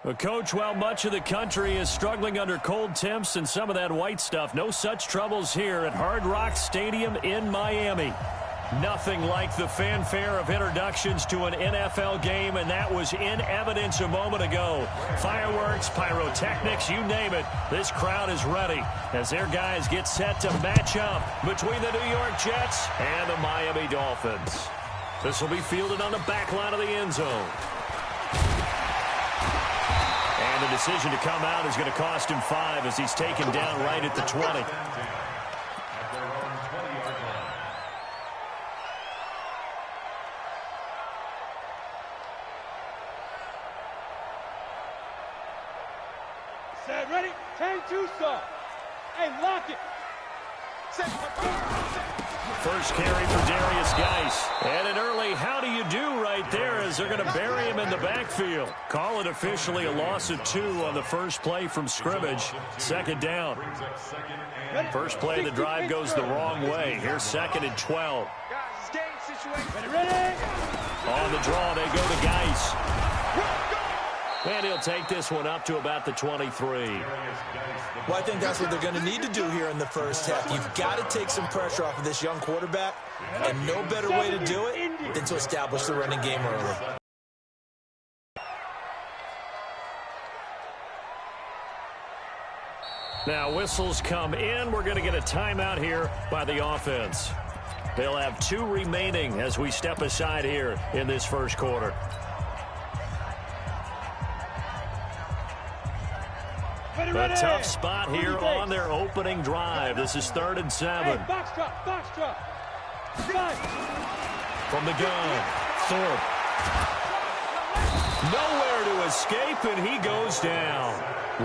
Well, Coach, while much of the country is struggling under cold temps and some of that white stuff, no such troubles here at Hard Rock Stadium in Miami. Nothing like the fanfare of introductions to an NFL game, and that was in evidence a moment ago. Fireworks, pyrotechnics, you name it. This crowd is ready as their guys get set to match up between the New York Jets and the Miami Dolphins. This will be fielded on the back line of the end zone. And the decision to come out is going to cost him 5 as he's taken down right at the 20. Set, ready? 10-2 start. Hey, lock it. First carry for Darius Geis. And an early how do you do right there as they're going to bury him in the backfield. Call it officially a loss of 2 on the first play from scrimmage. Second down. First play of the drive goes the wrong way. Here's 2nd and 12. Ready? On the draw, they go to Geis. And he'll take this one up to about the 23. Well, I think that's what they're going to need to do here in the first half. You've got to take some pressure off of this young quarterback, and no better way to do it than to establish the running game early. Now, whistles come in. We're going to get a timeout here by the offense. They'll have 2 remaining as we step aside here in this first quarter. A tough spot here on their opening drive. This is 3rd and 7. Hey, box drop, box drop. From the gun, Thorpe. Nowhere to escape, and he goes down.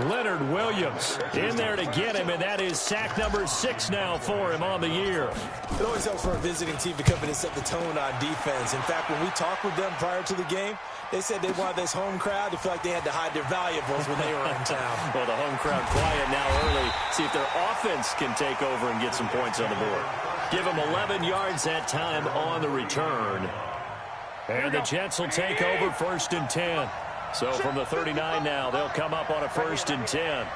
Leonard Williams in there to get him, and that is sack number 6 now for him on the year. It always helps for a visiting team to come in and set the tone on defense. In fact, when we talked with them prior to the game, they said they wanted this home crowd to feel like they had to hide their valuables when they were in town. Well, the home crowd quiet now early. See if their offense can take over and get some points on the board. Give them 11 yards that time on the return. And the Jets will take over 1st and 10. So from the 39 now, they'll come up on a 1st and 10.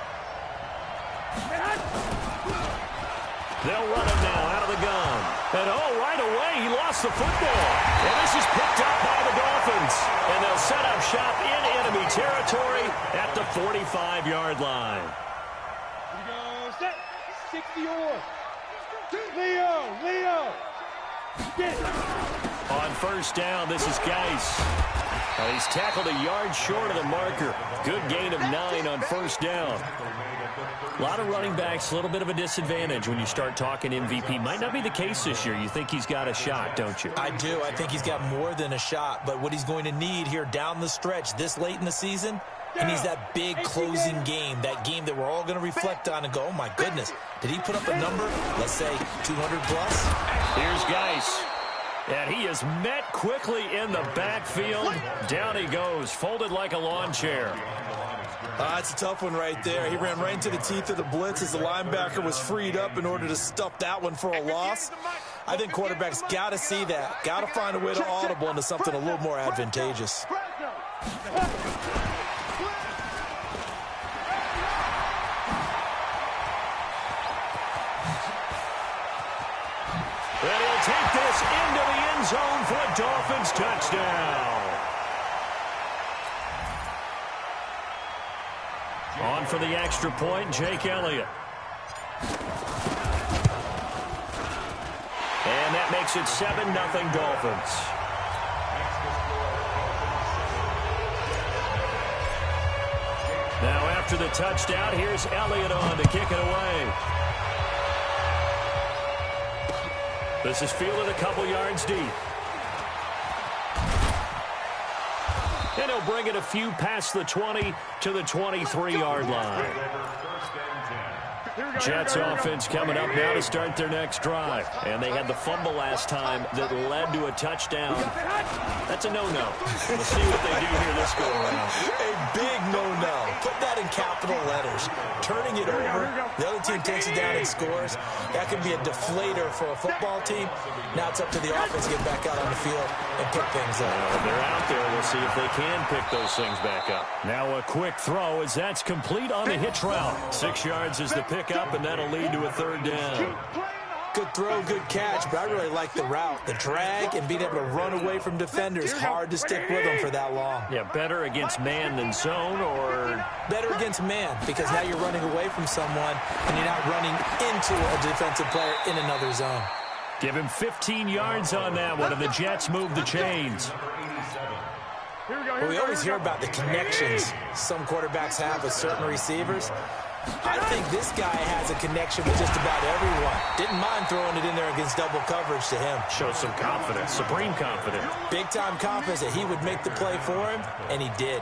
They'll run him now out of the gun. And, right away, he lost the football. And this is picked up by the Dolphins. And they'll set up shop in enemy territory at the 45-yard line. Here we go. Set. 60 yours. Leo. Get it. On 1st down, this is Geis. He's tackled a yard short of the marker. Good gain of 9 on 1st down. A lot of running backs, a little bit of a disadvantage when you start talking MVP. Might not be the case this year. You think he's got a shot, don't you? I do. I think he's got more than a shot. But what he's going to need here down the stretch this late in the season, he needs that big closing game, that game that we're all going to reflect on and go, oh, my goodness, did he put up a number, let's say 200 plus? Here's Geis. And he is met quickly in the backfield. Down he goes, folded like a lawn chair. That's a tough one right there. He ran right into the teeth of the blitz as the linebacker was freed up in order to stuff that one for a loss. I think quarterbacks got to see that. Got to find a way to audible into something a little more advantageous. And he'll take this into the end zone for a Dolphins touchdown. On for the extra point, Jake Elliott. And that makes it 7-0 Dolphins. Now after the touchdown, here's Elliott on to kick it away. This is fielded a couple yards deep. And he'll bring it a few past the 20 to the 23-yard line. Jets offense coming up now to start their next drive. And they had the fumble last time that led to a touchdown. That's a no-no. We'll see what they do here this go-around. A big no-no. Put that in capital letters. Turning it over, the other team takes it down and scores. That could be a deflator for a football team. Now it's up to the offense to get back out on the field and pick things up. They're out there. We'll see if they can pick those things back up. Now a quick throw as that's complete on the hitch route. 6 yards is the pickup, and that'll lead to a third down. Good throw, good catch, but I really like the route. The drag and being able to run away from defenders, hard to stick with them for that long. Yeah, better against man than zone, or better against man, because now you're running away from someone and you're not running into a defensive player in another zone. Give him 15 yards on that one, and the Jets move the chains. Well, we always hear about the connections some quarterbacks have with certain receivers. I think this guy has a connection with just about everyone. Didn't mind throwing it in there against double coverage to him. Shows some confidence, supreme confidence. Big-time confidence that he would make the play for him, and he did.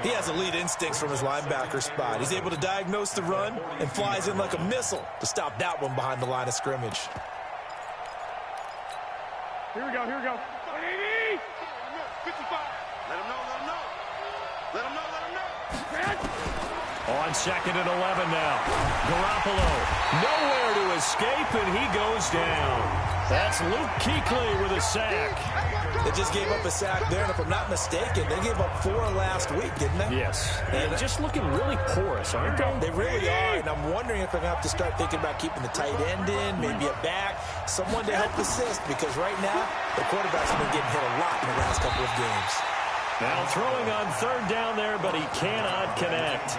He has elite instincts from his linebacker spot. He's able to diagnose the run and flies in like a missile to stop that one behind the line of scrimmage. Here we go, here we go. 55. Let him know, let him know. Let him know, let him know. On 2nd and 11 now. Garoppolo nowhere to escape, and he goes down. That's Luke Kuechly with a sack. They just gave up a sack there, and if I'm not mistaken, they gave up 4 last week, didn't they? Yes. And just looking really porous, aren't they? They really are, and I'm wondering if they're going to have to start thinking about keeping the tight end in, maybe a back, someone to help assist, because right now, the quarterback's been getting hit a lot in the last couple of games. Now throwing on 3rd down there, but he cannot connect.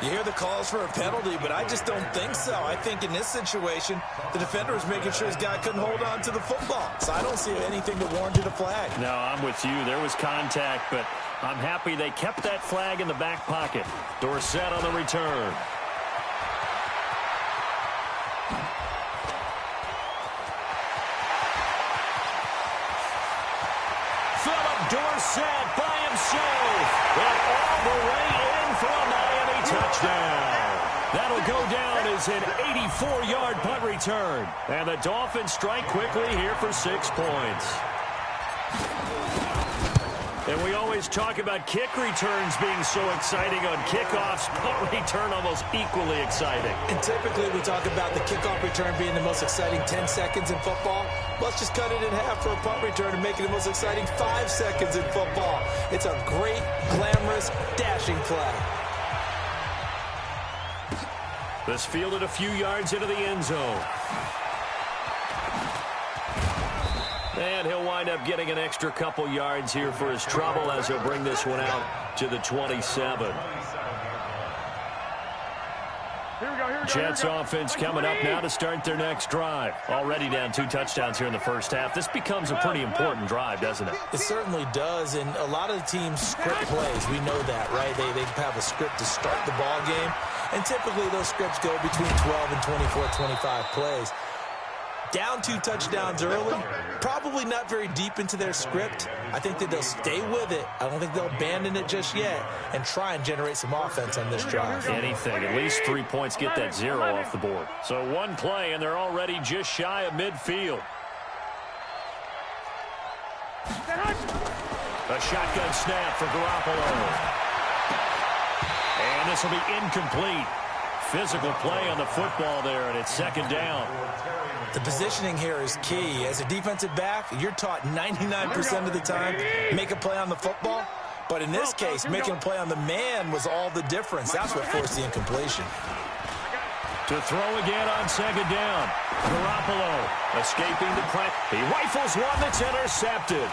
You hear the calls for a penalty, but I just don't think so. I think in this situation, the defender was making sure his guy couldn't hold on to the football. So I don't see anything that warranted a flag. No, I'm with you. There was contact, but I'm happy they kept that flag in the back pocket. Dorsett on the return. Philip Dorsett by himself. And all the way in for a Miami touchdown. That'll go down as an 84-yard punt return. And the Dolphins strike quickly here for 6 points. And we always talk about kick returns being so exciting on kickoffs. Punt return almost equally exciting. And typically we talk about the kickoff return being the most exciting 10 seconds in football. Let's just cut it in half for a punt return and make it the most exciting 5 seconds in football. It's a great, glamorous, dashing play. This fielded a few yards into the end zone. And he'll wind up getting an extra couple yards here for his trouble as he'll bring this one out to the 27. Jets offense coming up now to start their next drive. Already down 2 touchdowns here in the first half. This becomes a pretty important drive, doesn't it? It certainly does, and a lot of the teams script plays. We know that, right? They have a script to start the ball game, and typically those scripts go between 12 and 24, 25 plays. Down 2 touchdowns early, probably not very deep into their script. I think that they'll stay with it. I don't think they'll abandon it just yet and try and generate some offense on this drive. Anything. At least 3 points, get that 0 off the board. So 1 play, and they're already just shy of midfield. A shotgun snap for Garoppolo. And this will be incomplete. Physical play on the football there, and it's 2nd down. The positioning here is key. As a defensive back, you're taught 99% of the time, make a play on the football. But in this case, making a play on the man was all the difference. That's what forced the incompletion. To throw again on 2nd down. Garoppolo escaping the press. He rifles one that's intercepted.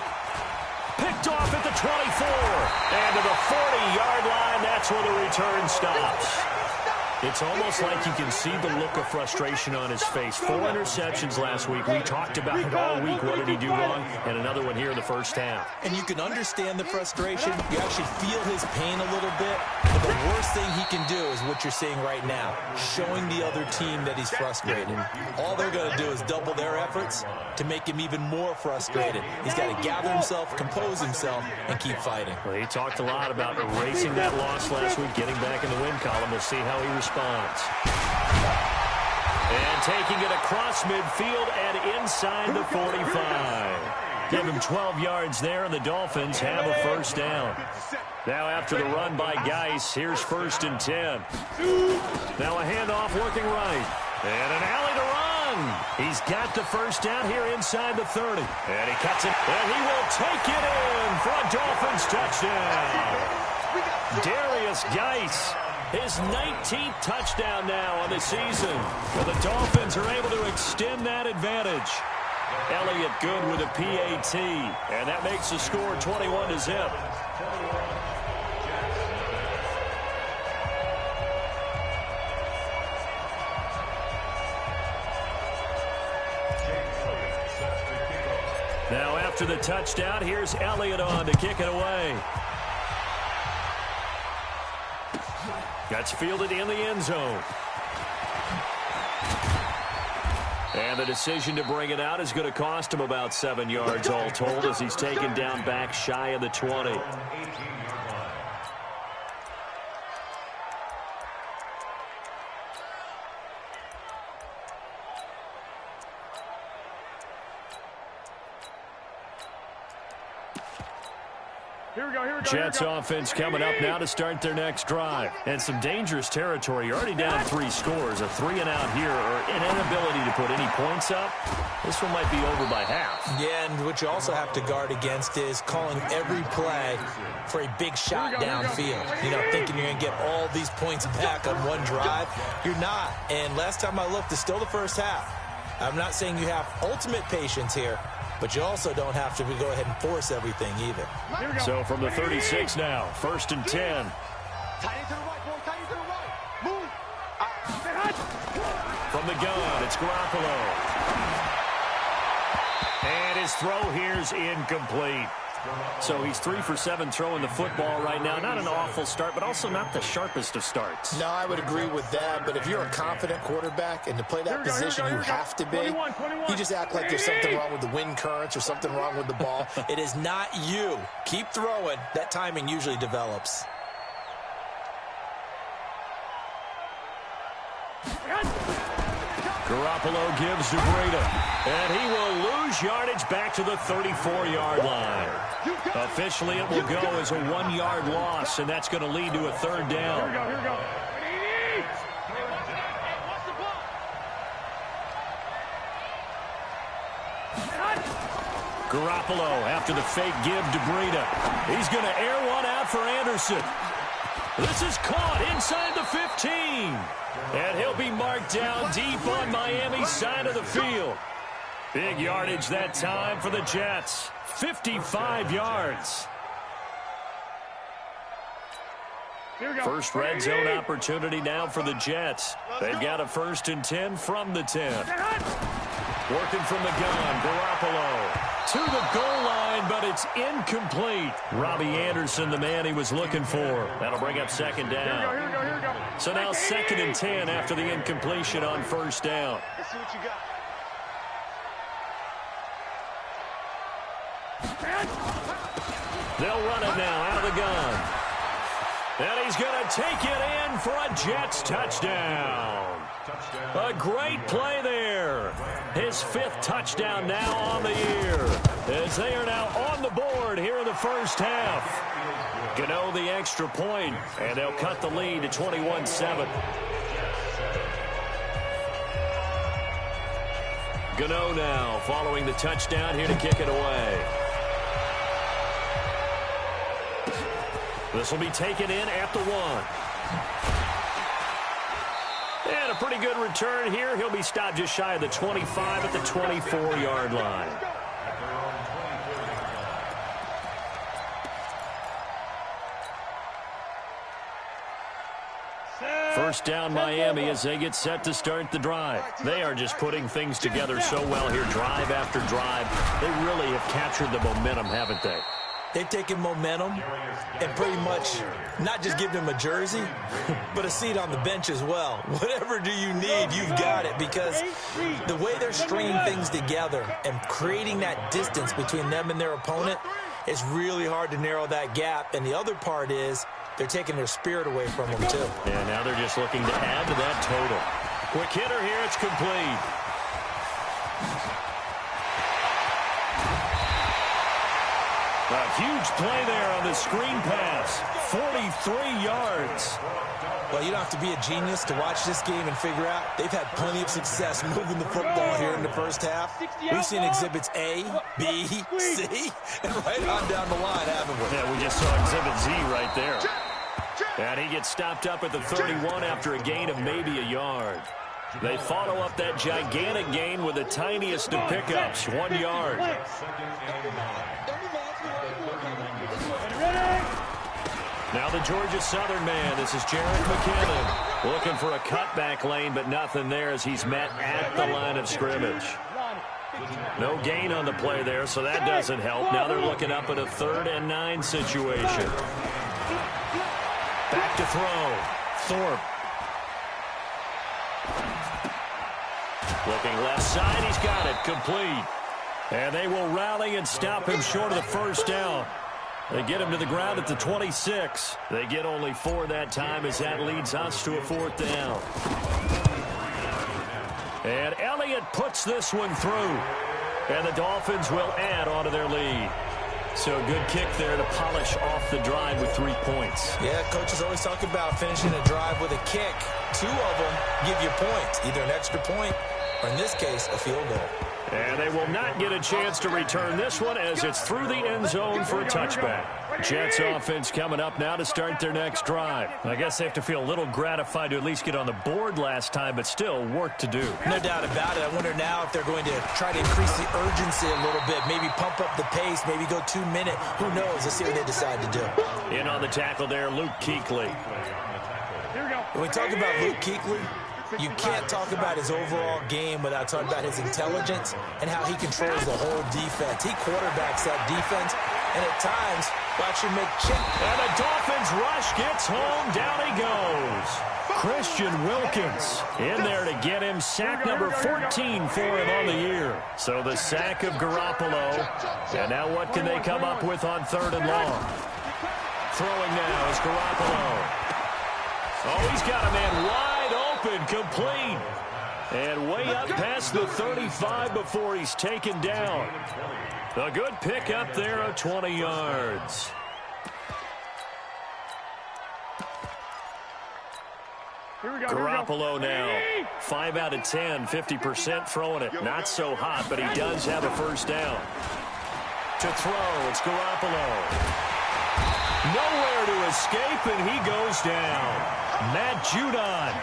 Picked off at the 24. And to the 40-yard line, that's where the return stops. It's almost like you can see the look of frustration on his face. 4 interceptions last week. We talked about it all week. What did he do wrong? And another one here in the first half. And you can understand the frustration. You actually feel his pain a little bit. The the worst thing he can do is what you're seeing right now, showing the other team that he's frustrated. All they're going to do is double their efforts to make him even more frustrated. He's got to gather himself, compose himself, and keep fighting. Well, he talked a lot about erasing that loss last week, getting back in the win column. We'll see how he responds. And taking it across midfield and inside the 45. Give him 12 yards there, and the Dolphins have a first down. Now after the run by Geis, here's 1st and 10. Now a handoff working right. And an alley to run. He's got the first down here inside the 30. And he cuts it, and he will take it in for a Dolphins touchdown. Darius Geis, his 19th touchdown now on the season. Well, the Dolphins are able to extend that advantage. Elliott good with a PAT, and that makes the score 21-0. Now after the touchdown, here's Elliott on to kick it away. That's fielded in the end zone. And the decision to bring it out is going to cost him about 7 yards all told as he's taken down back shy of the 20. Jets offense coming up now to start their next drive. And some dangerous territory. You're already down 3 scores. A 3-and-out here or an inability to put any points up. This one might be over by half. Yeah, and what you also have to guard against is calling every play for a big shot downfield. You know, thinking you're going to get all these points back on one drive. You're not. And last time I looked, it's still the first half. I'm not saying you have ultimate patience here, but you also don't have to go ahead and force everything either. So from the 36 now, 1st and 10. From the gun, it's Garoppolo. And his throw here's incomplete. So he's 3 for 7 throwing the football right now. Not an awful start, but also not the sharpest of starts. No, I would agree with that. But if you're a confident quarterback and to play that position, you have to be. You just act like there's something wrong with the wind currents or something wrong with the ball. It is not you. Keep throwing. That timing usually develops. Garoppolo gives to Breda, and he will lose yardage back to the 34-yard line. Officially, it will go as a 1-yard loss, and that's going to lead to a 3rd down. Here we go. Garoppolo after the fake give to Breda. He's going to air one out for Anderson. This is caught inside the 15. And he'll be marked down deep on Miami's side of the field. Big yardage that time for the Jets. 55 yards. First red zone opportunity now for the Jets. They've got a 1st and 10 from the 10. Working from the gun, Garoppolo to the goal line, but it's incomplete. Robbie Anderson, the man he was looking for. That'll bring up 2nd down. Here we go. So now 2nd and 10 after the incompletion on 1st down. Let's see what you got. They'll run it now out of the gun. And he's going to take it in for a Jets touchdown. A great play there. His 5th touchdown now on the year. As they are now on the board here in the first half. Gano the extra point, and they'll cut the lead to 21-7. Gano now following the touchdown here to kick it away. This will be taken in at the 1. And a pretty good return here. He'll be stopped just shy of the 25 at the 24-yard line. First down Miami as they get set to start the drive. They are just putting things together so well here, drive after drive. They really have captured the momentum, haven't they? They've taken momentum and pretty much not just given him a jersey, but a seat on the bench as well. Whatever do you need, you've got it, because the way they're stringing things together and creating that distance between them and their opponent, it's really hard to narrow that gap. And the other part is they're taking their spirit away from them, too. And now they're just looking to add to that total. Quick hitter here. It's complete. A huge play there on the screen pass. 43 yards. Well, you don't have to be a genius to watch this game and figure out they've had plenty of success moving the football here in the first half. We've seen exhibits A, B, C, and right on down the line, haven't we? Yeah, we just saw exhibit Z right there. And he gets stopped up at the 31 after a gain of maybe a yard. They follow up that gigantic gain with the tiniest of pickups, 1 yard. Now the Georgia Southern man. This is Jarek McKinnon looking for a cutback lane, but nothing there as he's met at the line of scrimmage. No gain on the play there, so that doesn't help. Now they're looking up at a 3rd and 9 situation. Back to throw. Thorpe. Looking left side. He's got it. Complete. And they will rally and stop him short of the first down. They get him to the ground at the 26. They get only 4 that time as that leads us to a 4th down. And Elliott puts this one through. And the Dolphins will add on to their lead. So a good kick there to polish off the drive with 3 points. Yeah, coaches always talk about finishing a drive with a kick. 2 of them give you points, either an extra point or, in this case, a field goal. And they will not get a chance to return this one as it's through the end zone for a touchback. Jets offense coming up now to start their next drive. I guess they have to feel a little gratified to at least get on the board last time, but still work to do. No doubt about it. I wonder now if they're going to try to increase the urgency a little bit, maybe pump up the pace, maybe go 2 minute. Who knows? Let's see what they decide to do. In on the tackle there, Luke Kuechly. When we talk about Luke Kuechly, you can't talk about his overall game without talking about his intelligence and how he controls the whole defense. He quarterbacks that defense, and at times, watch him make chip. And the Dolphins rush gets home. Down he goes. Christian Wilkins in there to get him sack number 14 for him on the year. So the sack of Garoppolo. And now what can they come up with on 3rd and long? Throwing now is Garoppolo. Oh, he's got a man wide open, complete. And way up past the 35 before he's taken down. A good pick up there of 20 yards. Garoppolo now, 5 out of 10, 50% throwing it. Not so hot, but he does have a first down. To throw, it's Garoppolo. Nowhere to escape, and he goes down. Matt Judon.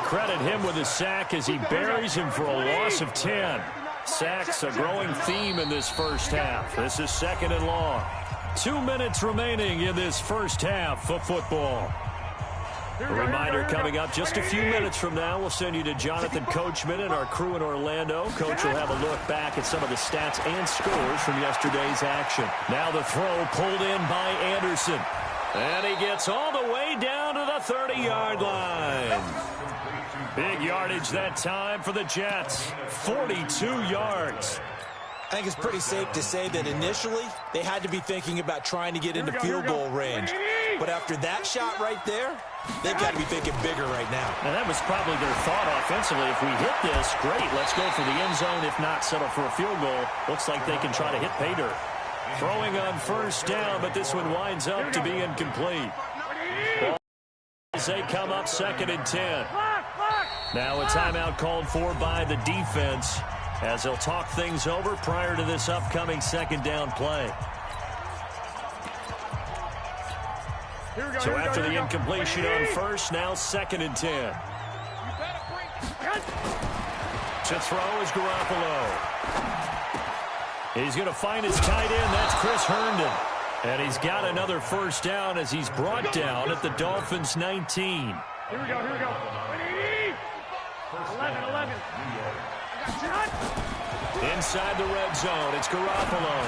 Credit him with a sack as he buries him for a loss of 10. Sacks a growing theme in this first half. This is 2nd and long. 2 minutes remaining in this first half of football. A reminder coming up just a few minutes from now. We'll send you to Jonathan Coachman and our crew in Orlando. Coach will have a look back at some of the stats and scores from yesterday's action. Now the throw pulled in by Anderson. And he gets all the way down to the 30-yard line. Big yardage that time for the Jets. 42 yards. I think it's pretty safe to say that initially they had to be thinking about trying to get into field goal range. But after that shot right there, they've got to be thinking bigger right now. And that was probably their thought offensively. If we hit this, great. Let's go for the end zone. If not, settle for a field goal. Looks like they can try to hit pay dirt. Throwing on first down, but this one winds up to be incomplete. As they come up 2nd and 10. Now a timeout called for by the defense as they'll talk things over prior to this upcoming 2nd down play. So after the incompletion on first, now 2nd and 10. To throw is Garoppolo. He's going to find his tight end. That's Chris Herndon. And he's got another first down as he's brought down at the Dolphins' 19. Here we go, here we go. 11. Inside the red zone, it's Garoppolo.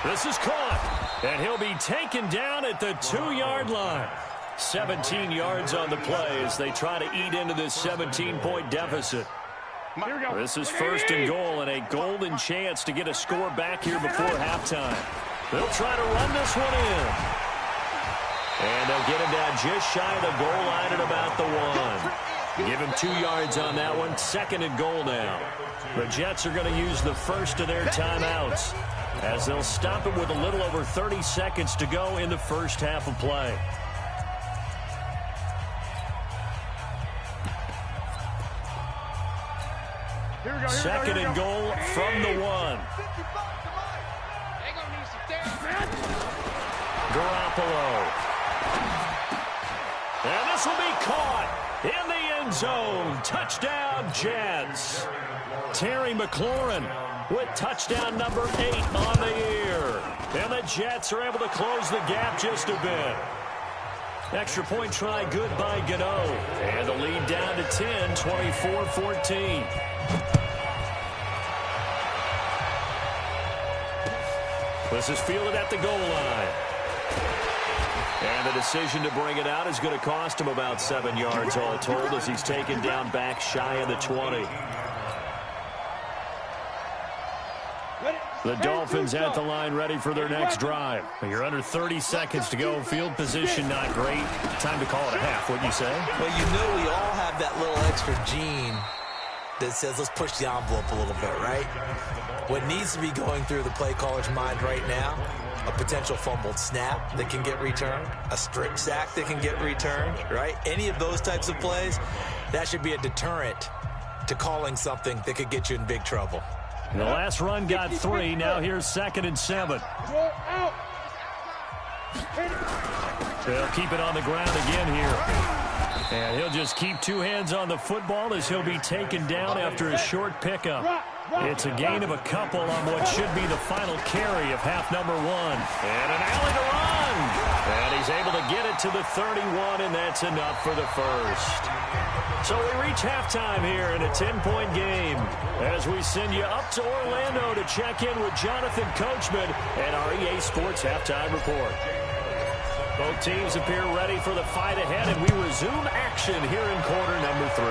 This is caught. And he'll be taken down at the 2-yard line. 17 yards on the play as they try to eat into this 17-point deficit. This is 1st and goal and a golden chance to get a score back here before halftime. They'll try to run this one in. And they'll get him down just shy of the goal line at about the 1. Give him 2 yards on that one. 2nd and goal now. The Jets are going to use the first of their timeouts as they'll stop it with a little over 30 seconds to go in the first half of play. Second and goal from the 1. Garoppolo. And this will be caught in the end zone. Touchdown, Jets. Terry McLaurin with touchdown number 8 on the year. And the Jets are able to close the gap just a bit. Extra point try good by Gano. And the lead down to 10, 24-14. This is fielded at the goal line. And the decision to bring it out is going to cost him about 7 yards all told as he's taken down back shy of the 20. The Dolphins at the line ready for their next drive. You're under 30 seconds to go. Field position not great. Time to call it a half, wouldn't you say? Well, you know we all have that little extra gene that says let's push the envelope a little bit, right? What needs to be going through the play caller's mind right now, a potential fumbled snap that can get returned, a strip sack that can get returned, right? Any of those types of plays, that should be a deterrent to calling something that could get you in big trouble. The last run got 3. Now here's 2nd and 7. They'll keep it on the ground again here. And he'll just keep 2 hands on the football as he'll be taken down after a short pickup. It's a gain of a couple on what should be the final carry of half number 1. And an alley to run. And he's able to get it to the 31, and that's enough for the first. So we reach halftime here in a 10-point game as we send you up to Orlando to check in with Jonathan Coachman and our EA Sports Halftime Report. Both teams appear ready for the fight ahead, and we resume action here in quarter number 3.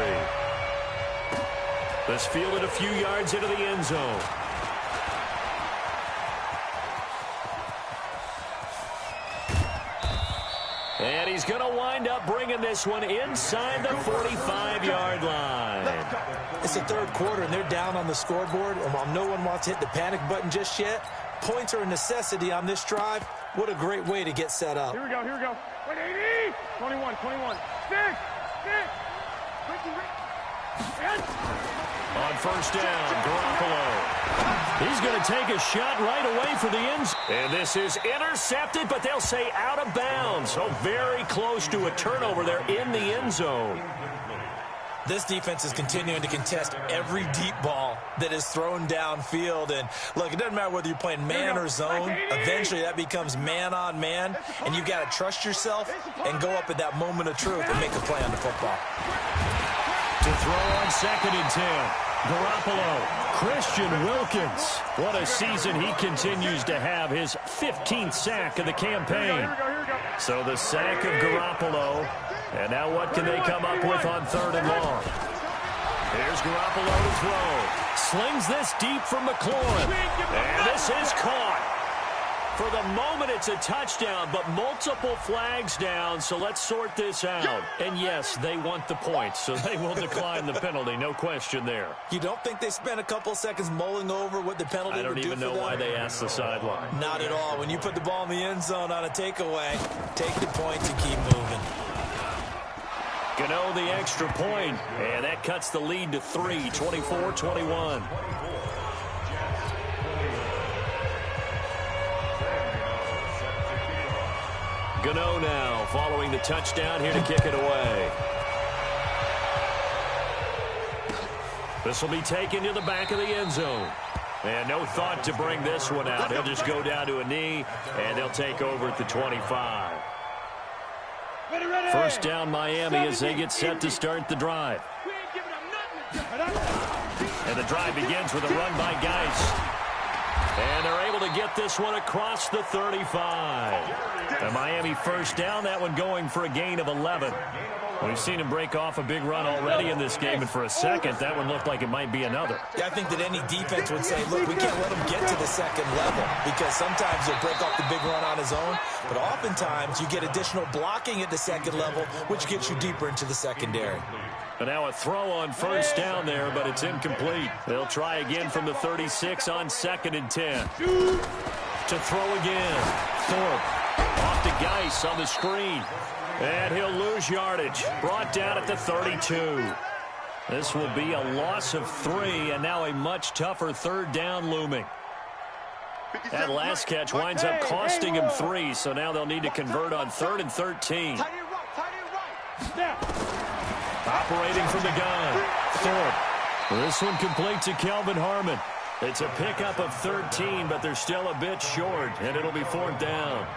This fielded a few yards into the end zone. And he's going to wind up bringing this one inside the 45-yard line. It's the 3rd quarter, and they're down on the scoreboard. And while no one wants to hit the panic button just yet, points are a necessity on this drive. What a great way to get set up. Here we go, here we go. 180. 21, 21. 6. On first down, Garoppolo. He's going to take a shot right away for the end zone. And this is intercepted, but they'll say out of bounds. So very close to a turnover there in the end zone. This defense is continuing to contest every deep ball that is thrown downfield. And, look, it doesn't matter whether you're playing man or zone. Eventually that becomes man on man, and you've got to trust yourself and go up at that moment of truth and make a play on the football. To throw on 2nd and 10. Garoppolo, Christian Wilkins. What a season he continues to have, his 15th sack of the campaign. So the sack of Garoppolo. And now what can they come up with on 3rd and long? Here's Garoppolo to throw. Slings this deep from McLaurin. And this is caught. For the moment, it's a touchdown, but multiple flags down, so let's sort this out. And, yes, they want the points, so they will decline the penalty, no question there. You don't think they spent a couple seconds mulling over what the penalty would do for them? I don't even know why they asked the sideline. Not at all. When you put the ball in the end zone on a takeaway, take the points and keep moving. Gano the extra point, and that cuts the lead to 3, 24-21. Gano now following the touchdown here to kick it away. This will be taken to the back of the end zone. And no thought to bring this one out. He'll just go down to a knee, and they'll take over at the 25. First down Miami as they get set to start the drive. And the drive begins with a run by Geis. And they're able to get this one across the 35. The Miami first down, that one going for a gain of 11. We've seen him break off a big run already in this game, and for a second, that one looked like it might be another. Yeah, I think that any defense would say, look, we can't let him get to the second level, because sometimes he'll break off the big run on his own, but oftentimes you get additional blocking at the second level, which gets you deeper into the secondary. And now a throw on first down there, but it's incomplete. They'll try again from the 36 on 2nd and 10. To throw again. Thorpe off to Geis on the screen. And he'll lose yardage. Brought down at the 32. This will be a loss of 3, and now a much tougher 3rd down looming. That last catch winds up costing him 3, so now they'll need to convert on 3rd and 13. Operating from the gun. Thorpe. This one complete to Kelvin Harmon. It's a pickup of 13, but they're still a bit short, and it'll be 4th down.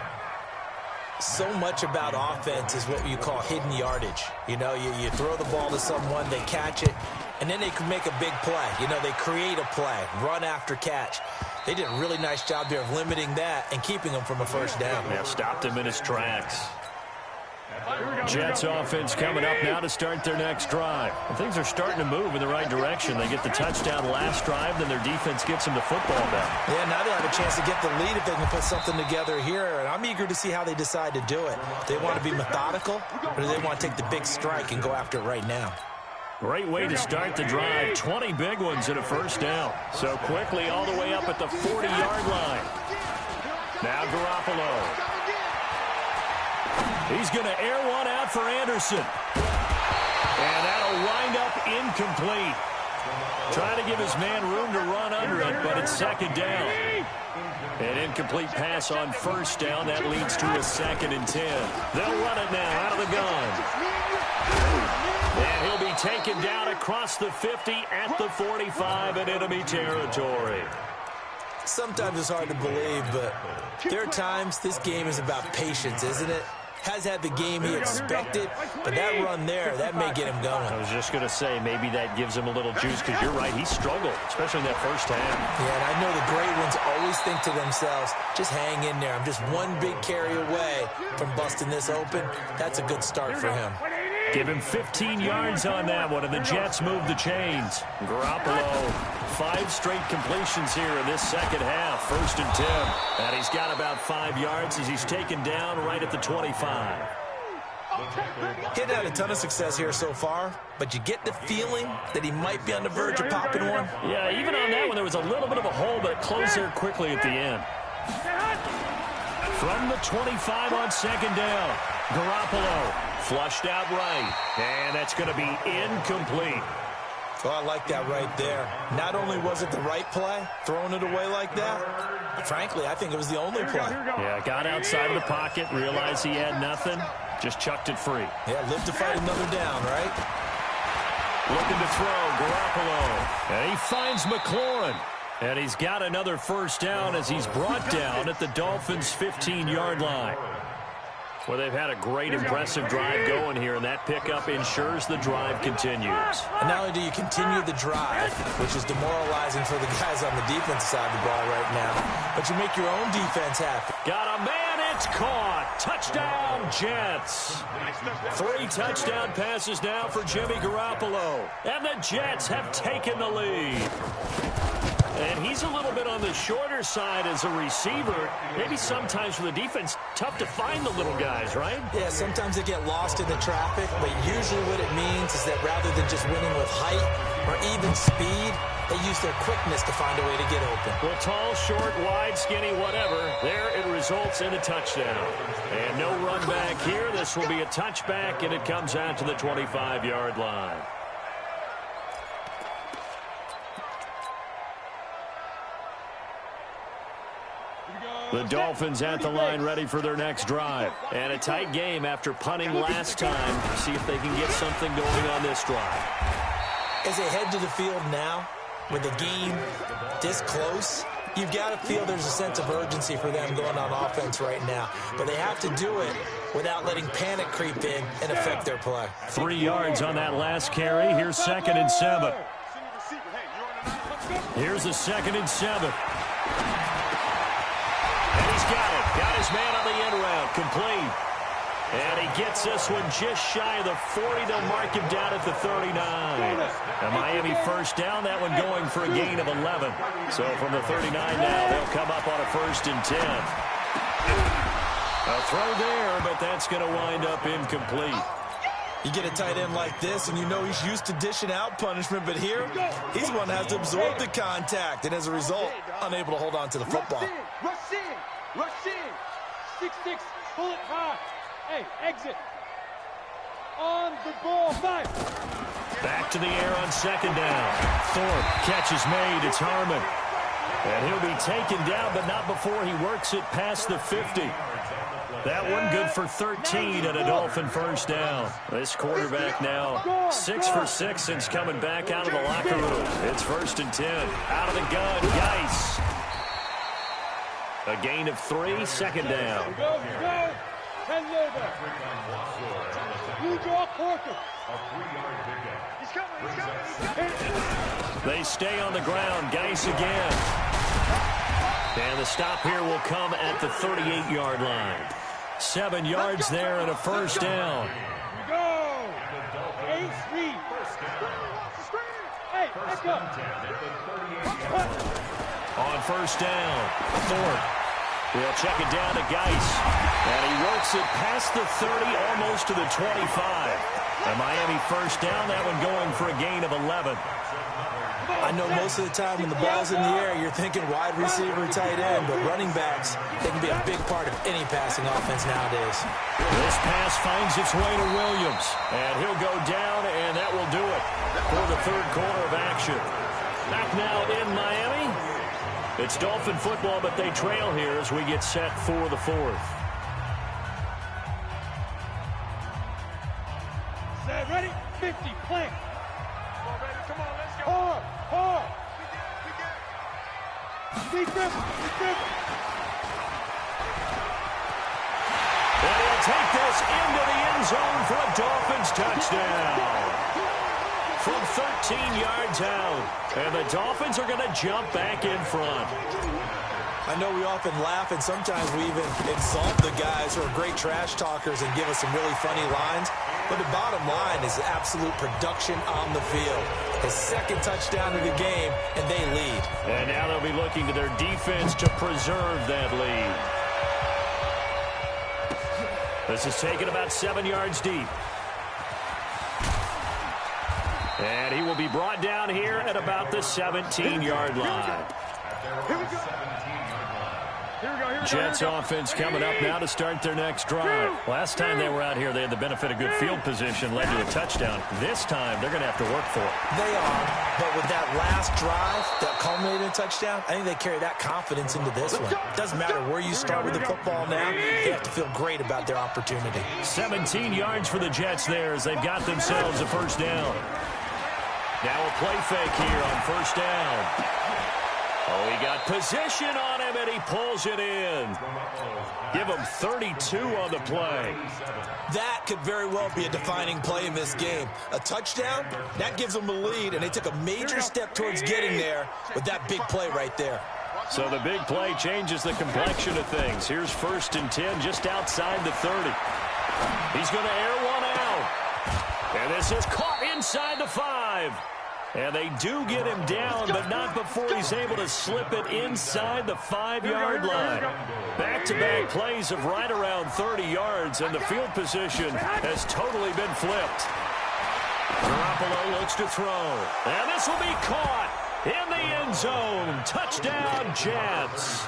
So much about offense is what you call hidden yardage. You know, you throw the ball to someone, they catch it, and then they can make a big play. You know, they create a play, run after catch. They did a really nice job there of limiting that and keeping him from a first down. Yeah, stopped him in his tracks. Jets offense coming up now to start their next drive. And things are starting to move in the right direction. They get the touchdown last drive, then their defense gets them to football back. Yeah, now they have a chance to get the lead if they can put something together here. And I'm eager to see how they decide to do it. Do they want to be methodical, or do they want to take the big strike and go after it right now? Great way to start the drive. 20 big ones and a first down. So quickly all the way up at the 40-yard line. Now Garoppolo. He's going to air one out for Anderson. And that'll wind up incomplete. Trying to give his man room to run under it, but it's 2nd down. An incomplete pass on first down. That leads to a 2nd and 10. They'll run it now out of the gun. And he'll be taken down across the 50 at the 45 in enemy territory. Sometimes it's hard to believe, but there are times this game is about patience, isn't it? Has had the game he expected, but that run there, that may get him going. I was just going to say, maybe that gives him a little juice, because you're right, he struggled, especially in that first half. Yeah, and I know the great ones always think to themselves, just hang in there. I'm just one big carry away from busting this open. That's a good start for him. Give him 15 yards on that one, and the Jets move the chains. Garoppolo, 5 straight completions here in this second half. 1st and 10. And he's got about 5 yards as he's taken down right at the 25. He'd had a ton of success here so far, but you get the feeling that he might be on the verge of popping one. Yeah, even on that one, there was a little bit of a hole, but it closed there quickly at the end. From the 25 on 2nd down, Garoppolo flushed out right, and that's going to be incomplete. Oh, I like that right there. Not only was it the right play, throwing it away like that, frankly, I think it was the only play. Yeah, got outside of the pocket, realized he had nothing, just chucked it free. Yeah, live to fight another down, right? Looking to throw, Garoppolo, and he finds McLaurin. And he's got another first down as he's brought down at the Dolphins' 15-yard line. Well, they've had a great, impressive drive going here, and that pickup ensures the drive continues. And not only do you continue the drive, which is demoralizing for the guys on the defensive side of the ball right now, but you make your own defense happy. Got a man, it's caught. Touchdown, Jets. 3 touchdown passes now for Jimmy Garoppolo. And the Jets have taken the lead. And he's a little bit on the shorter side as a receiver. Maybe sometimes for the defense, tough to find the little guys, right? Yeah, sometimes they get lost in the traffic, but usually what it means is that rather than just winning with height or even speed, they use their quickness to find a way to get open. Well, tall, short, wide, skinny, whatever, there it results in a touchdown. And no run back here. This will be a touchback, and it comes out to the 25-yard line. The Dolphins at the line ready for their next drive. And a tight game after punting last time. See if they can get something going on this drive. As they head to the field now, with the game this close, you've got to feel there's a sense of urgency for them going on offense right now. But they have to do it without letting panic creep in and affect their play. 3 yards on that last carry. Here's 2nd and 7. Here's the 2nd and 7. And he's got it. Got his man on the end route. Complete. And he gets this one just shy of the 40. They'll mark him down at the 39. And Miami first down. That one going for a gain of 11. So from the 39 now, they'll come up on a 1st and 10. A throw there, but that's going to wind up incomplete. You get a tight end like this, and you know he's used to dishing out punishment, but here, he's the one that has to absorb the contact, and as a result, unable to hold on to the football. Rush in. 6'6", bullet high. Hey, exit. On the ball, 5. Back to the air on 2nd down. Thorpe, catch is made. It's Harmon. And he'll be taken down, but not before he works it past the 50. That one good for 13 and a Dolphin 1st down. This quarterback now 6 for 6 since coming back out of the locker room. It's 1st and 10. Out of the gun, Geis. A gain of 3, 2nd down. Go. 10 over. You draw quarter. He's coming. They stay on the ground. Geis again. And the stop here will come at the 38-yard line. 7 yards there and a 1st down. Go. Ace Reed. Hey, let's go. On 1st down, Thorpe. He'll check it down to Geis. And he works it past the 30, almost to the 25. And Miami 1st down, that one going for a gain of 11. I know most of the time when the ball's in the air, you're thinking wide receiver, tight end, but running backs, they can be a big part of any passing offense nowadays. This pass finds its way to Williams, and he'll go down, and that will do it for the 3rd quarter of action. Back now in Miami. It's Dolphin football, but they trail here as we get set for the 4th. Set, ready? 50, plant. Come on, let's go. Hard. Be driven. And he'll take this into the end zone for a Dolphins touchdown. From 13 yards out. And the Dolphins are going to jump back in front. I know we often laugh, and sometimes we even insult the guys who are great trash talkers and give us some really funny lines. But the bottom line is absolute production on the field. His 2nd touchdown of the game, and they lead. And now they'll be looking to their defense to preserve that lead. This is taken about 7 yards deep. And he will be brought down here at about the 17-yard line. Here we go. Jets offense coming up now to start their next drive. Last time they were out here, they had the benefit of good field position, led to a touchdown. This time, they're going to have to work for it. They are, but with that last drive that culminated in a touchdown, I think they carry that confidence into this one. It doesn't matter where you start with the football now. They have to feel great about their opportunity. 17 yards for the Jets there as they've got themselves a 1st down. Now a play fake here on 1st down. Oh, he got position on him, and he pulls it in. Give him 32 on the play. That could very well be a defining play in this game. A touchdown, that gives them a lead, and they took a major step towards getting there with that big play right there. So the big play changes the complexion of things. Here's 1st and 10 just outside the 30. He's going to air one out. And this is caught inside the 5. And they do get him down, but not before he's able to slip it inside the 5-yard line. Back-to-back plays of right around 30 yards, and the field position has totally been flipped. Garoppolo looks to throw. And this will be caught in the end zone. Touchdown, Jets.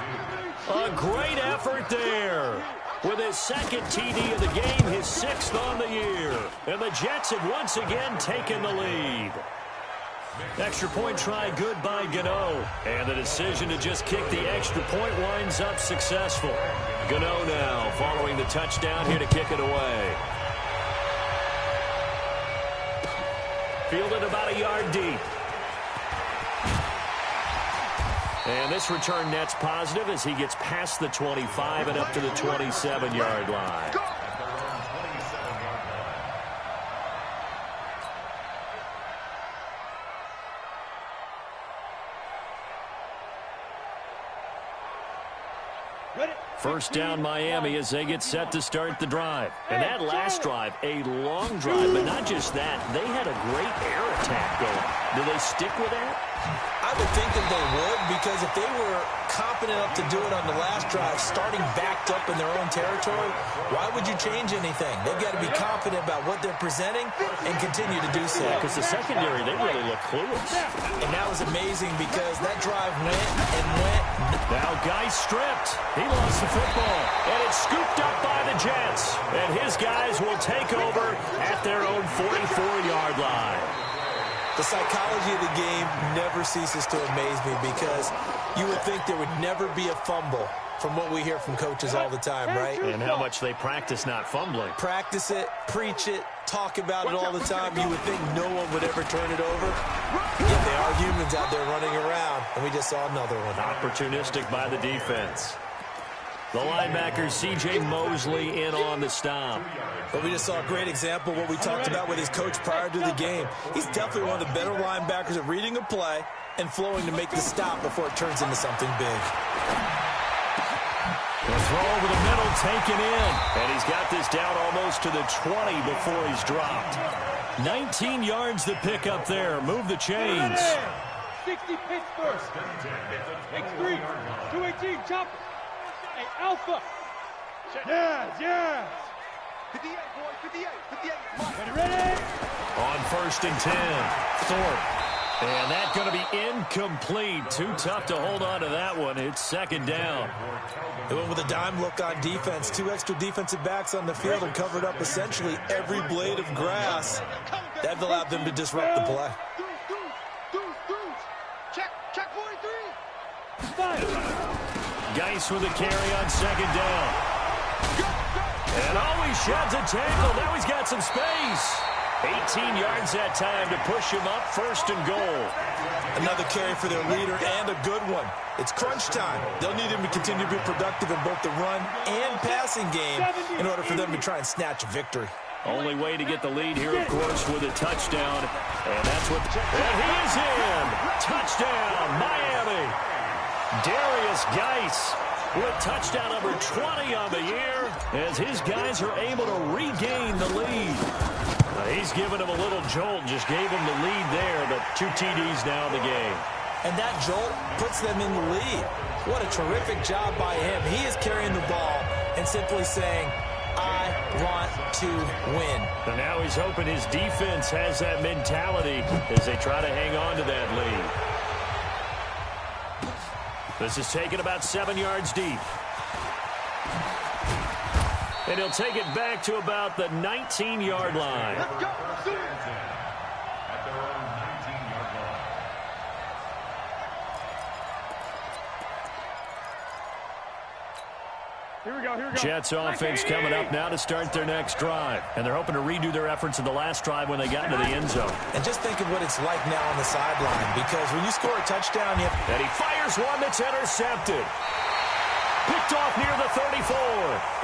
A great effort there. With his 2nd TD of the game, his 6th on the year. And the Jets have once again taken the lead. Extra point try good by Gano. And the decision to just kick the extra point winds up successful. Gano now following the touchdown here to kick it away. Fielded about a yard deep. And this return net's positive as he gets past the 25 and up to the 27-yard line. First down Miami as they get set to start the drive. And that last drive, a long drive, but not just that. They had a great air attack going. Do they stick with that? I would think that they would, because if they were confident enough to do it on the last drive, starting backed up in their own territory, why would you change anything? They've got to be confident about what they're presenting and continue to do so. Because the secondary, they really look clueless. And that was amazing because that drive went and went. Now Geis stripped. He lost the football. And it's scooped up by the Jets. And his guys will take over at their own 44-yard line. The psychology of the game never ceases to amaze me, because you would think there would never be a fumble from what we hear from coaches all the time, right? And how much they practice not fumbling. Practice it, preach it, talk about it all the time. You would think no one would ever turn it over. Yet they are humans out there running around, and we just saw another one. Opportunistic by the defense. The linebacker, C.J. Mosley, in on the stop. But we just saw a great example of what we talked about with his coach prior to the game. He's definitely one of the better linebackers at reading a play and flowing to make the stop before it turns into something big. The throw over the middle, taken in. And he's got this down almost to the 20 before he's dropped. 19 yards to pick up there. Move the chains. 60 pitch first. X3. 218. Chop. Hey, Alpha. Yes. 58, boy. 58. Ready? On 1st and 10. Thorpe. And that's going to be incomplete. Too tough to hold on to that one. It's 2nd down. They went with a dime look on defense. 2 extra defensive backs on the field and covered up essentially every blade of grass. That allowed them to disrupt the play. Check 43. Geis with a carry on 2nd down. And he sheds a tackle. Now he's got some space. 18 yards that time to push him up, 1st and goal. Another carry for their leader, and a good one. It's crunch time. They'll need him to continue to be productive in both the run and passing game in order for them to try and snatch a victory. Only way to get the lead here, of course, with a touchdown. And that's what... And he is in! Touchdown, Miami! Darius Geis with touchdown number 20 on the year as his guys are able to regain the lead. He's given him a little jolt, just gave him the lead there, but 2 TDs now in the game. And that jolt puts them in the lead. What a terrific job by him. He is carrying the ball and simply saying, I want to win. And now he's hoping his defense has that mentality as they try to hang on to that lead. This is taken about 7 yards deep. And he'll take it back to about the 19-yard line. Let's go. Here we go. Jets offense coming up now to start their next drive. And they're hoping to redo their efforts in the last drive when they got into the end zone. And just think of what it's like now on the sideline, because when you score a touchdown, you have... And he fires one that's intercepted. Picked off near the 34.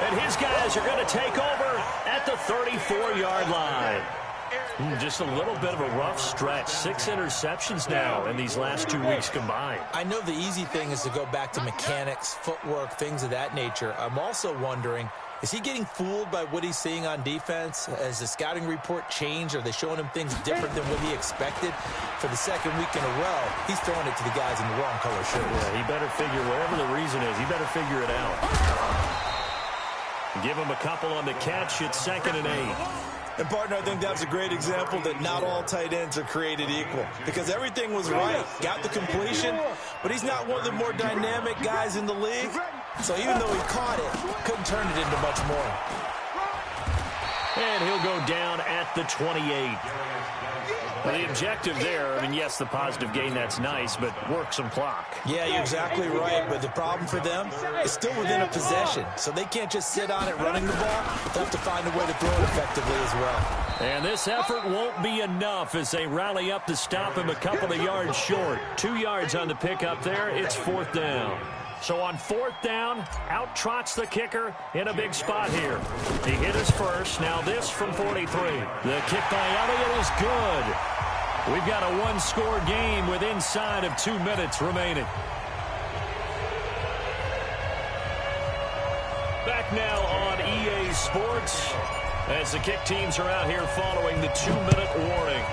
And his guys are going to take over at the 34-yard line. Just a little bit of a rough stretch. 6 interceptions now in these last 2 weeks combined. I know the easy thing is to go back to mechanics, footwork, things of that nature. I'm also wondering, is he getting fooled by what he's seeing on defense? Has the scouting report changed? Are they showing him things different than what he expected? For the 2nd week in a row, he's throwing it to the guys in the wrong color shirts. Yeah, he better figure, whatever the reason is, he better figure it out. Give him a couple on the catch. It's 2nd and 8. And, partner, I think that's a great example that not all tight ends are created equal, because everything was right. Got the completion, but he's not one of the more dynamic guys in the league. So even though he caught it, couldn't turn it into much more. And he'll go down at the 28. Well, the objective there, I mean, yes, the positive gain, that's nice, but work some clock. Yeah, you're exactly right, but the problem for them is still within a possession, so they can't just sit on it running the ball. They'll have to find a way to throw it effectively as well. And this effort won't be enough as they rally up to stop him a couple of yards short. 2 yards on the pickup there. It's 4th down. So on 4th down, out trots the kicker in a big spot here. He hit his first. Now this from 43. The kick by Elliott is good. We've got a 1-score game with inside of 2 minutes remaining. back now on EA Sports as the kick teams are out here following the 2-minute warning.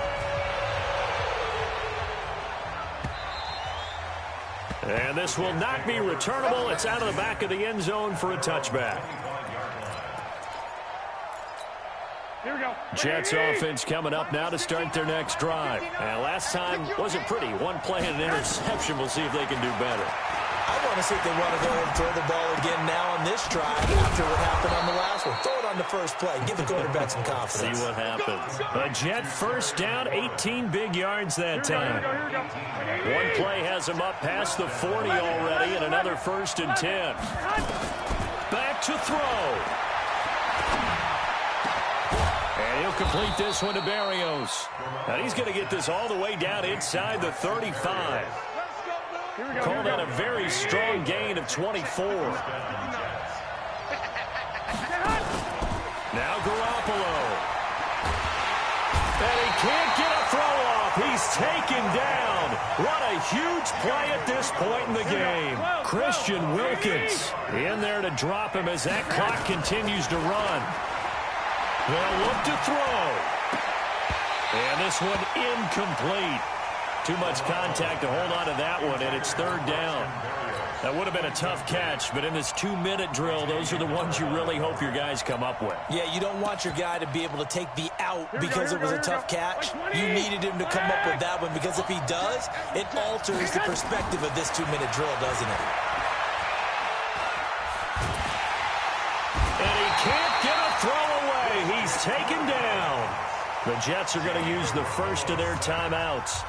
And this will not be returnable. It's out of the back of the end zone for a touchback. Here we go. Jets offense coming up now to start their next drive. And last time wasn't pretty. One play and an interception. We'll see if they can do better. I want to see if they want to go ahead and throw the ball again now on this drive after what happened on the last one. Throw it on the first play. Give the quarterback some confidence. See what happens. A Jet first down, 18 big yards that time. One play has him up past the 40 already, and another 1st and 10. Back to throw. And he'll complete this one to Berrios. And he's going to get this all the way down inside the 35. Call that a very strong gain of 24. Now Garoppolo. And he can't get a throw off. He's taken down. What a huge play at this point in the game. Christian Wilkins in there to drop him as that clock continues to run. They'll look to throw. And this one incomplete. Too much contact to hold on to that one, and it's 3rd down. That would have been a tough catch, but in this 2-minute drill, those are the ones you really hope your guys come up with. Yeah, you don't want your guy to be able to take the out because it was a tough catch. You needed him to come up with that one because if he does, it alters the perspective of this 2-minute drill, doesn't it? And he can't get a throw away. He's taken down. The Jets are going to use the first of their timeouts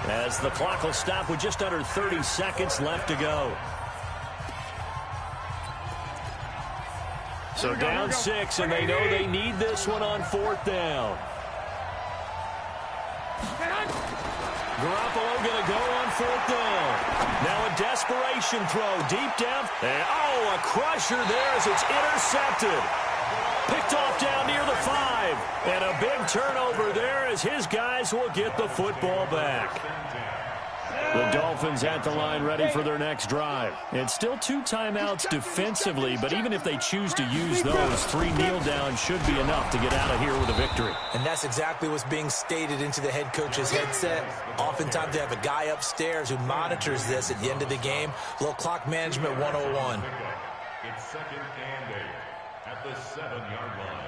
as the clock will stop with just under 30 seconds left to go. So down 6, and they know they need this one on 4th down. Garoppolo going to go on 4th down. Now a desperation throw deep down. And, oh, a crusher there as it's intercepted. Picked off down near the 5. And a big turnover there as his guys will get the football back. The Dolphins at the line ready for their next drive. It's still 2 timeouts defensively, but even if they choose to use those, 3 kneel downs should be enough to get out of here with a victory. And that's exactly what's being stated into the head coach's headset. Oftentimes they have a guy upstairs who monitors this at the end of the game. Little clock management 101. It's 2nd and 8 at the 7-yard line.